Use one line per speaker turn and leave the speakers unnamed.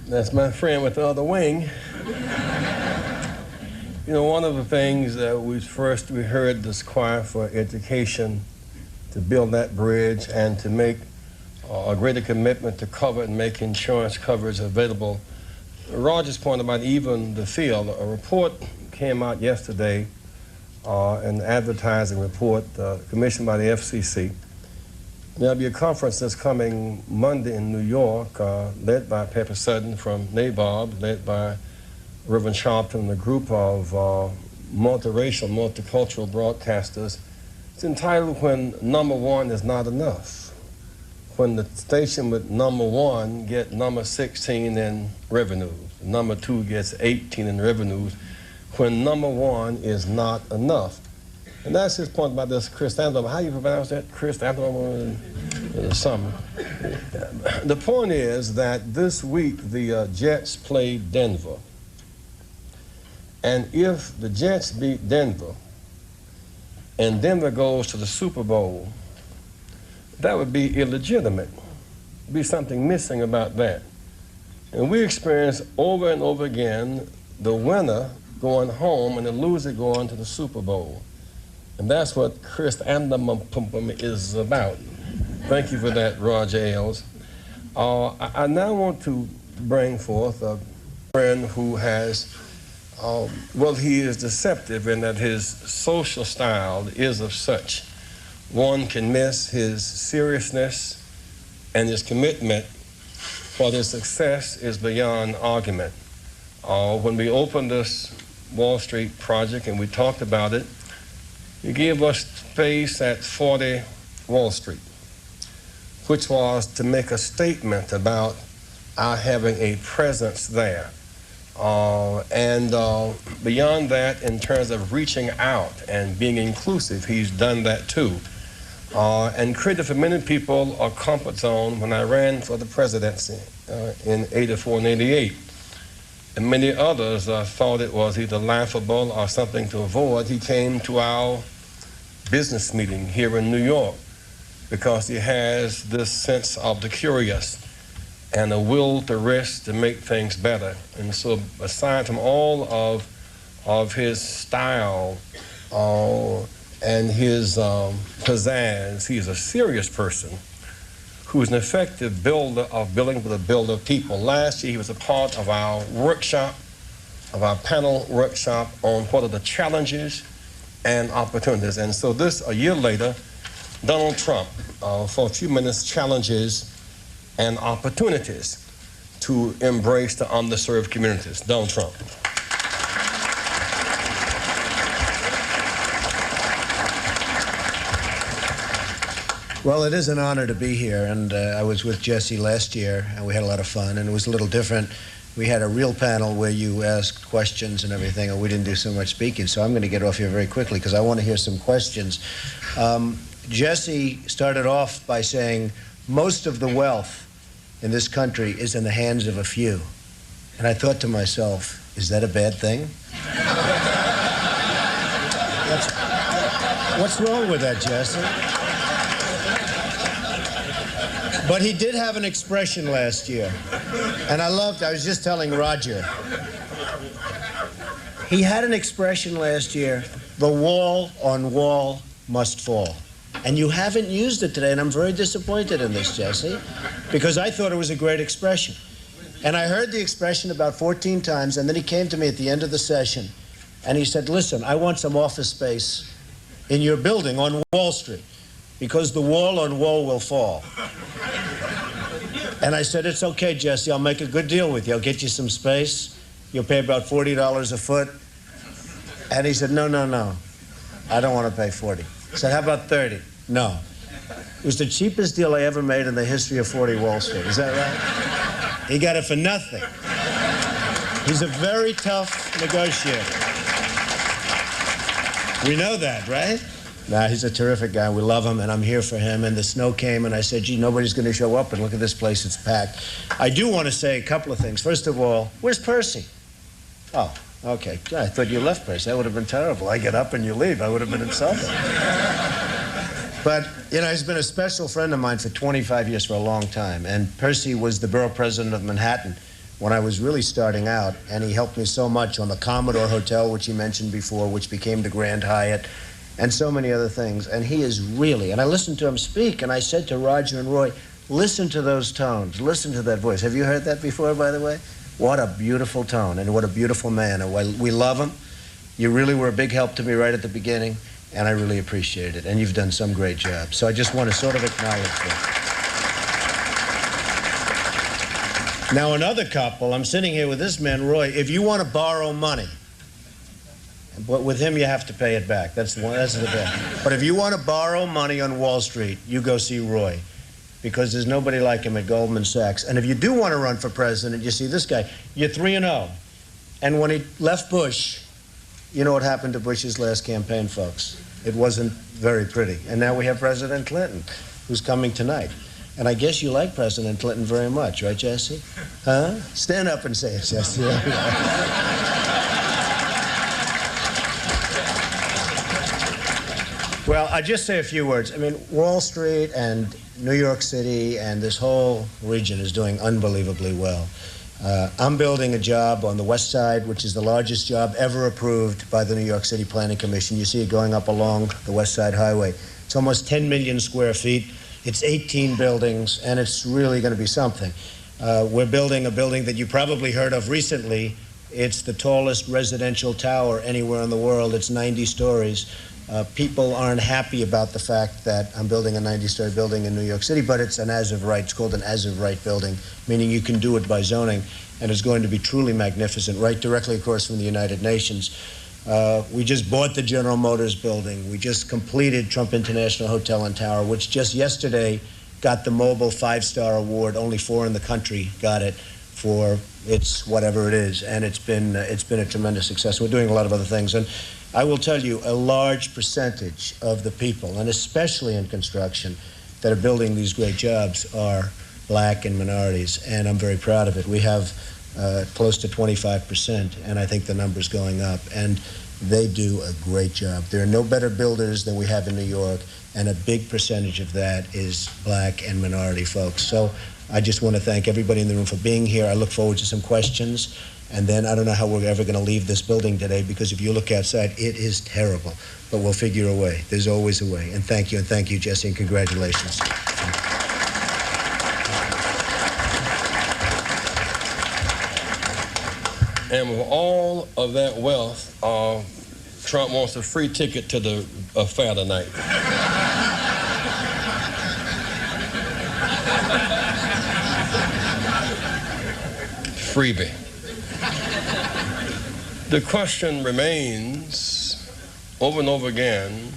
That's my friend with the other wing. You know, one of the things that we heard this choir for education, to build that bridge and to make a greater commitment to cover and make insurance coverage available. Roger's point about even the field, a report came out yesterday, an advertising report commissioned by the FCC. There'll be a conference that's coming Monday in New York, led by Pepper Sutton from NABOB, led by Reverend Sharpton and a group of multiracial, multicultural broadcasters. It's entitled "When Number One Is Not Enough." When the station with number 1 get number 16 in revenues, number 2 gets 18 in revenues, when number 1 is not enough. And that's his point about this Christendom. How you pronounce that? Christendom or something. The point is that this week the Jets played Denver. And if the Jets beat Denver and Denver goes to the Super Bowl, that would be illegitimate. There'd be something missing about that. And we experience over and over again the winner going home and the loser going to the Super Bowl. And that's what Christendom is about. Thank you for that, Roger Ailes. I now want to bring forth a friend who has, well, he is deceptive in that his social style is of such. One can miss his seriousness and his commitment, while his success is beyond argument. When we opened this Wall Street project and we talked about it, he gave us space at 40 Wall Street, which was to make a statement about our having a presence there. And beyond that, in terms of reaching out and being inclusive, he's done that too. And created for many people a comfort zone when I ran for the presidency in 84 and 88. And many others thought it was either laughable or something to avoid. He came to our business meeting here in New York because he has this sense of the curious and a will to risk to make things better. And so aside from all of his style and his pizzazz, he's a serious person who's an effective builder of building with a builder of people. Last year he was a part of our workshop, of our panel workshop on what are the challenges and opportunities. And so this, a year later, Donald Trump, for a few minutes, challenges and opportunities to embrace the underserved communities. Donald Trump.
Well, it is an honor to be here, and I was with Jesse last year, and we had a lot of fun, and it was a little different. We had a real panel where you asked questions and everything, and we didn't do so much speaking, so I'm going to get off here very quickly because I want to hear some questions. Jesse started off by saying most of the wealth in this country is in the hands of a few. And I thought to myself, is that a bad thing? What's wrong with that, Jesse? But he did have an expression last year, and I was just telling Roger, he had an expression last year, the wall on wall must fall. And you haven't used it today, and I'm very disappointed in this, Jesse, because I thought it was a great expression. And I heard the expression about 14 times, and then he came to me at the end of the session, and he said, listen, I want some office space in your building on Wall Street, because the wall on wall will fall. And I said, it's okay, Jesse, I'll make a good deal with you. I'll get you some space. You'll pay about $40 a foot. And he said, no, no, no. I don't want to pay 40. I said, how about 30? No. It was the cheapest deal I ever made in the history of 40 Wall Street. Is that right? He got it for nothing. He's a very tough negotiator. We know that, right? Nah, he's a terrific guy. We love him, and I'm here for him. And the snow came, and I said, gee, nobody's going to show up, and look at this place, it's packed. I do want to say a couple of things. First of all, where's Percy? Oh, okay. I thought you left, Percy. That would have been terrible. I get up and you leave. I would have been insulted. But, you know, he's been a special friend of mine for 25 years, for a long time. And Percy was the borough president of Manhattan when I was really starting out, and he helped me so much on the Commodore Hotel, which he mentioned before, which became the Grand Hyatt, and so many other things. And he is really, and I listened to him speak, and I said to Roger and Roy, listen to those tones, listen to that voice. Have you heard that before, by the way? What a beautiful tone, and what a beautiful man. And we love him. You really were a big help to me right at the beginning, and I really appreciate it. And you've done some great jobs. So I just want to sort of acknowledge that. Now, another couple, I'm sitting here with this man, Roy. If you want to borrow money, but with him you have to pay it back. That's the best. But if you want to borrow money on Wall Street, you go see Roy, because there's nobody like him at Goldman Sachs. And if you do want to run for president, you see this guy. You're 3-0. And when he left Bush, you know what happened to Bush's last campaign, folks? It wasn't very pretty. And now we have President Clinton, who's coming tonight. And I guess you like President Clinton very much, right, Jesse? Huh? Stand up and say it, Jesse. Well, I'll just say a few words. I mean, Wall Street and New York City and this whole region is doing unbelievably well. I'm building a job on the West Side, which is the largest job ever approved by the New York City Planning Commission. You see it going up along the West Side Highway. It's almost 10 million square feet. It's 18 buildings, and it's really going to be something. We're building a building that you probably heard of recently. It's the tallest residential tower anywhere in the world. It's 90 stories. People aren't happy about the fact that I'm building a 90-story building in New York City, but it's an as-of-right. It's called an as-of-right building, meaning you can do it by zoning, and it's going to be truly magnificent, right directly across from the United Nations. We just bought the General Motors building. We just completed Trump International Hotel and Tower, which just yesterday got the Mobile 5-star award. Only 4 in the country got it for its whatever it is, and it's been a tremendous success. We're doing a lot of other things, and I will tell you, a large percentage of the people, and especially in construction, that are building these great jobs are black and minorities, and I'm very proud of it. We have close to 25%, and I think the number's going up, and they do a great job. There are no better builders than we have in New York, and a big percentage of that is black and minority folks. So I just want to thank everybody in the room for being here. I look forward to some questions, and then I don't know how we're ever going to leave this building today, because if you look outside, it is terrible, but we'll figure a way. There's always a way, and thank you, Jesse, and congratulations.
And with all of that wealth, Trump wants a free ticket to the fair tonight. Freebie. The question remains, over and over again,